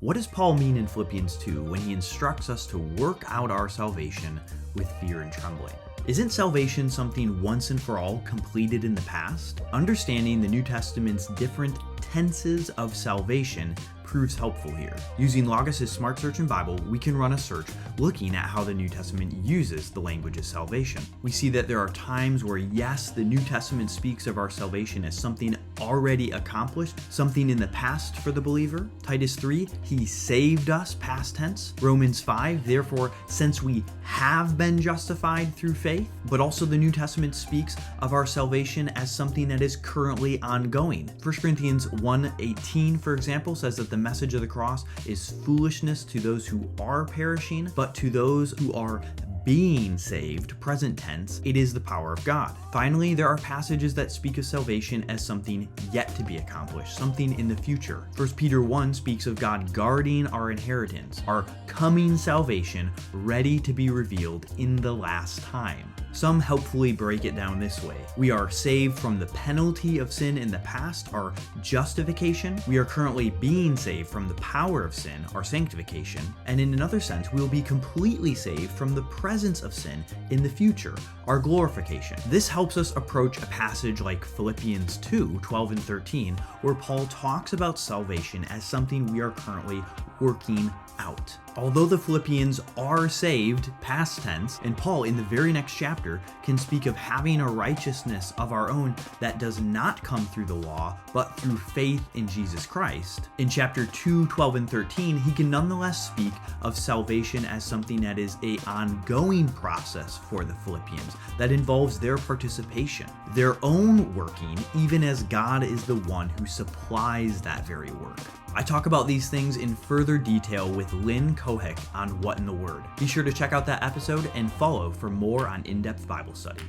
What does Paul mean in Philippians 2 when he instructs us to work out our salvation with fear and trembling? Isn't salvation something once and for all completed in the past? Understanding the New Testament's different tenses of salvation proves helpful here. Using Logos' Smart Search in Bible, we can run a search looking at how the New Testament uses the language of salvation. We see that there are times where, yes, the New Testament speaks of our salvation as something already accomplished, something in the past for the believer. Titus 3, he saved us, past tense. Romans 5, therefore, since we have been justified through faith. But also the New Testament speaks of our salvation as something that is currently ongoing. 1 Corinthians 1:18, for example, says that the message of the cross is foolishness to those who are perishing, but to those who are being saved, present tense, it is the power of God. Finally, there are passages that speak of salvation as something yet to be accomplished, something in the future. 1 Peter 1 speaks of God guarding our inheritance, our coming salvation, ready to be revealed in the last time. Some helpfully break it down this way. We are saved from the penalty of sin in the past, our justification. We are currently being saved from the power of sin, our sanctification. And in another sense, we will be completely saved from the presence of sin in the future, our glorification. This helps us approach a passage like Philippians 2:12 and 13, where Paul talks about salvation as something we are currently working out. Although the Philippians are saved, past tense, and Paul in the very next chapter can speak of having a righteousness of our own that does not come through the law, but through faith in Jesus Christ. In chapter 2:12 and 13, he can nonetheless speak of salvation as something that is an ongoing process for the Philippians that involves their participation, their own working, even as God is the one who supplies that very work. I talk about these things in further detail with Lynn Kohek on What in the Word. Be sure to check out that episode and follow for more on in-depth Bible study.